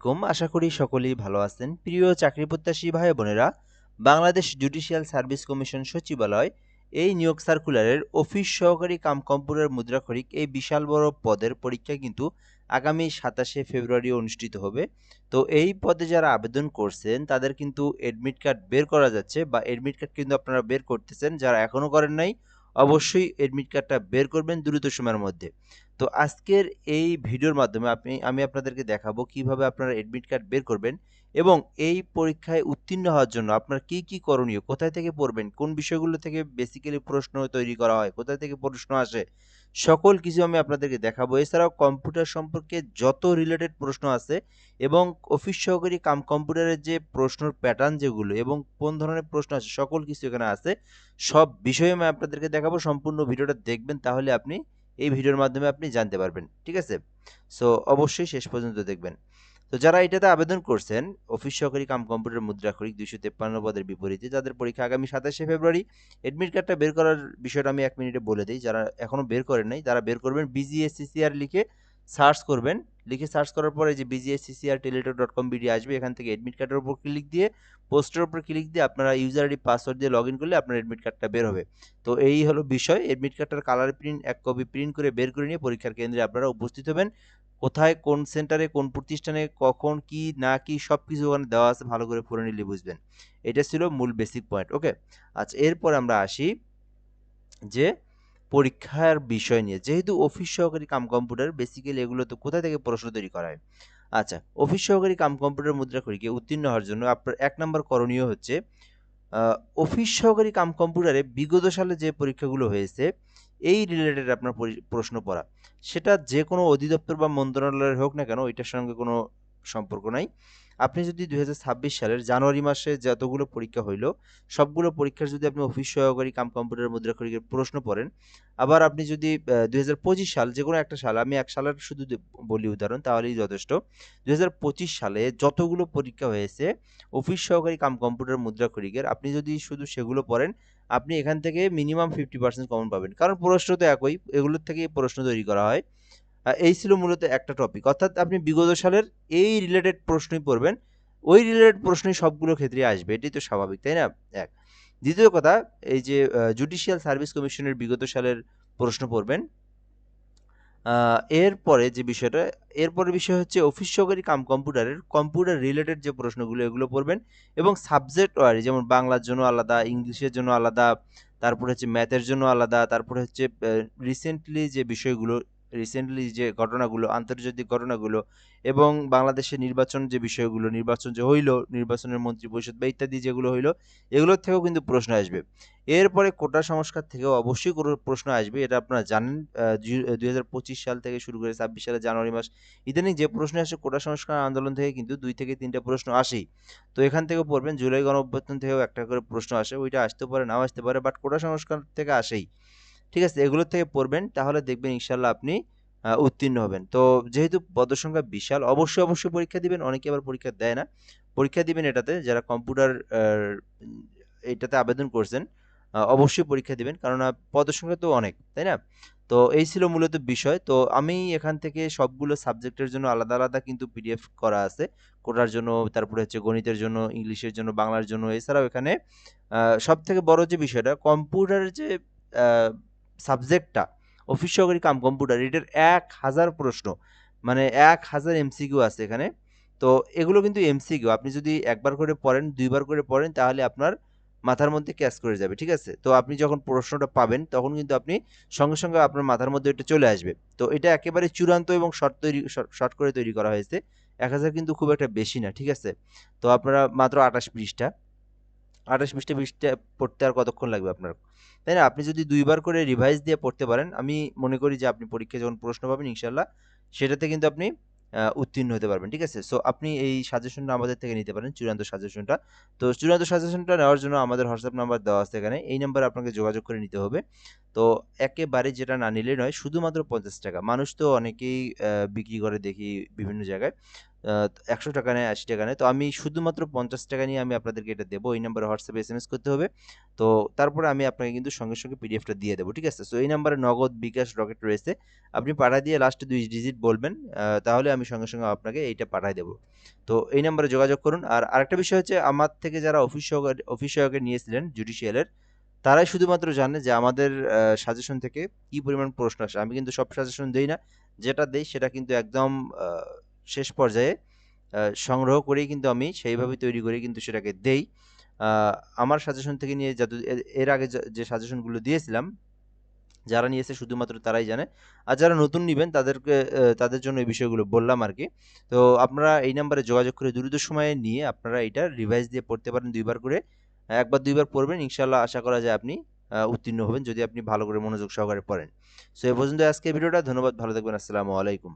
আলাইকুম। আশা করি সকলেই ভালো আছেন। প্রিয় চাকরি প্রত্যাশী ভাই বোনেরা, বাংলাদেশ জুডিশিয়াল সার্ভিস কমিশন সচিবালয় এই নিয়োগ সার্কুলারের অফিস সহকারী কাম কম্পিউটার মুদ্রাক্ষরিক এই বিশাল বড় পদের পরীক্ষা কিন্তু আগামী ২৭শে ফেব্রুয়ারি অনুষ্ঠিত হবে। তো এই পদে যারা আবেদন করছেন তাদের কিন্তু এডমিট কার্ড বের করা যাচ্ছে বা এডমিট কার্ড কিন্তু আপনারা বের করতেছেন। যারা এখনো করেন নাই অবশ্যই এডমিট কার্ডটা বের করবেন দ্রুত সময়ের মধ্যে। তো আজকের এই ভিডিওর মাধ্যমে আমি আপনাদেরকে দেখাবো কিভাবে আপনারা এডমিট কার্ড বের করবেন এবং এই পরীক্ষায় উত্তীর্ণ হওয়ার জন্য আপনার কি করণীয়, কোথায় থেকে পড়বেন, কোন বিষয়গুলো থেকে বেসিক্যালি প্রশ্ন তৈরি করা হয়, কোথায় থেকে প্রশ্ন আসে, সকল কিছু আমি আপনাদেরকে দেখাবো। এছাড়াও কম্পিউটার সম্পর্কে যত রিলেটেড প্রশ্ন আছে এবং অফিস সহকারী কাম কম্পিউটারের যে প্রশ্নের প্যাটার্ন যেগুলো এবং কোন ধরনের প্রশ্ন আছে সকল কিছু এখানে আছে। সব বিষয়ে আমি আপনাদেরকে দেখাবো। সম্পূর্ণ ভিডিওটা দেখবেন, তাহলে আপনি এই ভিডিওর মাধ্যমে আপনি জানতে পারবেন। ঠিক আছে? সো অবশ্যই শেষ পর্যন্ত দেখবেন। তো যারা এটাতে আবেদন করছেন, অফিস সহকারী কাম কম্পিউটার মুদ্রাক্ষরিক ২৫৩ পদের বিপরীতে যাদের পরীক্ষা আগামী ২৭শে ফেব্রুয়ারি, এডমিট কার্ডটা বের করার বিষয়টা আমি ১ মিনিটে বলে দেই। যারা এখনো বের করেন নাই তারা বের করবেন BGSCCR লিখে সার্চ করবেন। লিখে সার্চ করার পরে যে bgsccr.teletalk.com.bd আসবে, এখান থেকে এডমিট কার্ডের উপর ক্লিক দিয়ে পোস্টের উপর ক্লিক দিয়ে আপনারা ইউজার আইডি পাসওয়ার্ড দিয়ে লগইন করলে আপনার এডমিট কার্ডটা বের হবে। তো এই হলো বিষয়। এডমিট কার্ডটার কালার প্রিন্ট ১ কপি প্রিন্ট করে বের করে নিয়ে পরীক্ষার কেন্দ্রে আপনারা উপস্থিত হবেন। কোথায়, কোন সেন্টারে, কোন প্রতিষ্ঠানে, কখন, কি না কি সবকিছু ওখানে দেওয়া আছে, ভালো করে পড়ে নিলে বুঝবেন। এটা ছিল মূল বেসিক পয়েন্ট। ওকে? আচ্ছা, এরপর আমরা আসি যে পরীক্ষার বিষয় নিয়ে। যেহেতু অফিস সহকারী কাম কম্পিউটার বেসিক্যালি এগুলো তো কোথা থেকে প্রশ্ন তৈরি করা হয়? আচ্ছা, অফিস সহকারী কাম কম্পিউটার মুদ্রাক্ষরিকে উত্তীর্ণ হওয়ার জন্য আপনার ১ নাম্বার করণীয় হচ্ছে আ অফিস সহকারী কাম কম্পিউটারে বিগত সালে যে পরীক্ষাগুলো হয়েছে, এই রিলেটেড আপনার প্রশ্ন পড়া। সেটা যেকোনো অধিদপ্তর বা মন্ত্রণালয়ের হোক না কেন, এটার সঙ্গে কোনো সম্পর্ক নাই। আপনি যদি ২০২৬ সালের জানুয়ারি মাসে যতগুলো পরীক্ষা হইল, সবগুলো পরীক্ষার যদি আপনি অফিস সহকারী কাম কম্পিউটার মুদ্রাক্ষরিকের প্রশ্ন পড়েন, আবার আপনি যদি ২০২৫ সাল যেকোনো একটা সাল, আমি এক সালের শুধু বলি উদাহরণ, তাহলেই যথেষ্ট। ২০২৫ সালে যতগুলো পরীক্ষা হয়েছে অফিস সহকারী কাম কম্পিউটার মুদ্রাক্ষরিকের, আপনি যদি শুধু সেগুলো পড়েন, আপনি এখান থেকে মিনিমাম 50% কমন পাবেন। কারণ প্রশ্ন তো একই, এগুলোর থেকেই প্রশ্ন তৈরি করা হয়। এই ছিল মূলত একটা টপিক। অর্থাৎ আপনি বিগত সালের এই রিলেটেড প্রশ্নই পড়বেন। ওই রিলেটেড প্রশ্নই সবগুলো ক্ষেত্রেই আসবে। এটাই তো স্বাভাবিক, তাই না? ১। দ্বিতীয় কথা, এই যে জুডিশিয়াল সার্ভিস কমিশনের বিগত সালের প্রশ্ন পড়বেন। আ এরপরে যে বিষয়টা, এরপরের বিষয় হচ্ছে অফিস সহকারী কাম কম্পিউটারের কম্পিউটার রিলেটেড যে প্রশ্নগুলো এগুলো পড়বেন এবং সাবজেক্ট ওয়াইজ যেমন বাংলার জন্য আলাদা, ইংলিশের জন্য আলাদা, তারপরে হচ্ছে ম্যাথের জন্য আলাদা, তারপরে হচ্ছে রিসেন্টলি যে বিষয়গুলো, রিসেন্টলি যে ঘটনাগুলো, আন্তর্জাতিক ঘটনাগুলো এবং বাংলাদেশের নির্বাচন যে বিষয়গুলো, নির্বাচন যে হইল, নির্বাচনের মন্ত্রিপরিষদ বা ইত্যাদি যেগুলো হইল, এগুলোর থেকেও কিন্তু প্রশ্ন আসবে। এরপরে কোটা সংস্কার থেকেও অবশ্যই কোনো প্রশ্ন আসবে। এটা আপনারা জানেন। ২০২৫ সাল থেকে শুরু করে ২৬ সালের জানুয়ারি মাস ইদানিং যে প্রশ্ন আসে কোটা সংস্কার আন্দোলন থেকে কিন্তু ২ থেকে ৩ টা প্রশ্ন আসেই। তো এখান থেকেও পড়বেন। জুলাই গণঅভ্যুত্থান থেকেও একটা করে প্রশ্ন আসে। ওইটা আসতেও পারে, নাও আসতে পারে। বাট কোটা সংস্কার থেকে আসেই। ঠিক আছে? এগুলোর থেকে পড়বেন, তাহলে দেখবেন ইনশাআল্লাহ আপনি উত্তীর্ণ হবেন। তো যেহেতু পদসংখ্যা বিশাল, অবশ্যই পরীক্ষা দিবেন। অনেকে আবার পরীক্ষা দেয় না। পরীক্ষা দিবেন এটাতে যারা কম্পিউটার এটাতে আবেদন করছেন, অবশ্যই পরীক্ষা দিবেন। কেননা পদসংখ্যা তো অনেক, তাই না? তো এই ছিল মূলত বিষয়। তো আমি এখান থেকে সবগুলো সাবজেক্টের জন্য আলাদা কিন্তু পিডিএফ করা আছে। কোটার জন্য, তারপরে হচ্ছে গণিতের জন্য, ইংলিশের জন্য, বাংলার জন্য। এছাড়াও এখানে সবথেকে বড় যে বিষয়টা, কম্পিউটারের যে আ সাবজেক্টটা, অফিস সহকারী কাম কম্পিউটার, এটার ১,০০০ প্রশ্ন। মানে ১,০০০ এমসিকিউ আছে এখানে। তো এগুলো কিন্তু এমসিকিউ। আপনি যদি ১ বার করে পড়েন, ২ বার করে পড়েন, তাহলে আপনার মাথার মধ্যে ক্যাচ করে যাবে। ঠিক আছে? তো আপনি যখন প্রশ্নটা পাবেন তখন কিন্তু আপনি সঙ্গে আপনার মাথার মধ্যে এটা চলে আসবে। তো এটা একেবারে চূড়ান্ত এবং শর্ট করে তৈরি করা হয়েছে। ১,০০০ কিন্তু খুব একটা বেশি না। ঠিক আছে? তো আপনারা মাত্র ২৮ পৃষ্ঠা। ২৮ পৃষ্ঠা পড়তে আর কতক্ষণ লাগবে আপনার? তাই না? আপনি যদি ২ বার করে রিভাইজ দিয়ে পড়তে পারেন, আমি মনে করি যে আপনি পরীক্ষায় যখন প্রশ্ন পাবেন ইনশাআল্লাহ সেটাতে কিন্তু আপনি উত্তীর্ণ হতে পারবেন। ঠিক আছে? সো আপনি এই সাজেশনটা আমাদের থেকে নিতে পারেন, চূড়ান্ত সাজেশনটা। তো চূড়ান্ত সাজেশনটা নেওয়ার জন্য আমাদের হোয়াটসঅ্যাপ নাম্বার দেওয়া আছে এখানে। এই নাম্বারে আপনাকে যোগাযোগ করে নিতে হবে। তো একেবারে যেটা না নিলেই নয়, শুধুমাত্র ৳৫০। মানুষ তো অনেকেই বিক্রি করে দেখি বিভিন্ন জায়গায়। 100 টাকা নেয়, 80 টাকা নেয়। তো আমি শুধুমাত্র 50 টাকা নিয়ে আমি আপনাদেরকে এটা দেবো। এই নাম্বারে হোয়াটসঅ্যাপে এসএমএস করতে হবে। তো তারপরে আমি আপনাকে কিন্তু সঙ্গে সঙ্গে পিডিএফটা দিয়ে দেবো, ঠিক আছে? সো এই নাম্বারে নগদ, বিকাশ, রকেট রয়েছে। আপনি পাঠায় দিয়ে লাস্টে 2 ডিজিট বলবেন, তাহলে আমি সঙ্গে সঙ্গে আপনাকে এইটা পাঠায় দেবো। তো এই নাম্বারে যোগাযোগ করুন। আর আরেকটা বিষয় হচ্ছে, আমার থেকে যারা অফিস সহকারী নিয়েছিলেন জুডিশিয়ালের, তারাই শুধুমাত্র জানে যে আমাদের সাজেশন থেকে কি পরিমাণ প্রশ্ন আসে। আমি কিন্তু সব সাজেশন দেই না। যেটা দেই সেটা কিন্তু একদম আ শেষ পর্যায়ে সংগ্রহ করেই কিন্তু আমি সেইভাবে তৈরি করে কিন্তু সেটাকে দেই। আ আমার সাজেশন থেকে নিয়ে এর আগে যে সাজেশনগুলো দিয়েছিলাম, যারা নিয়েছে শুধুমাত্র তারাই জানে। আর যারা নতুন নিবেন তাদেরকে তাদের জন্য এই বিষয়গুলো বললাম আরকি। তো আপনারা এই নাম্বারে যোগাযোগ করে দ্রুত সময়ে নিয়ে আপনারা এটা রিভাইজ দিয়ে পড়তে পারেন ২ বার করে। ১ বার ২ বার পড়বেন, ইনশাআল্লাহ আশা করা যায় আপনি উত্তীর্ণ হবেন যদি আপনি ভালো করে মনোযোগ সহকারে পড়েন। সো এ পর্যন্ত আজকের ভিডিওটা। ধন্যবাদ, ভালো থাকবেন। আসসালামু আলাইকুম।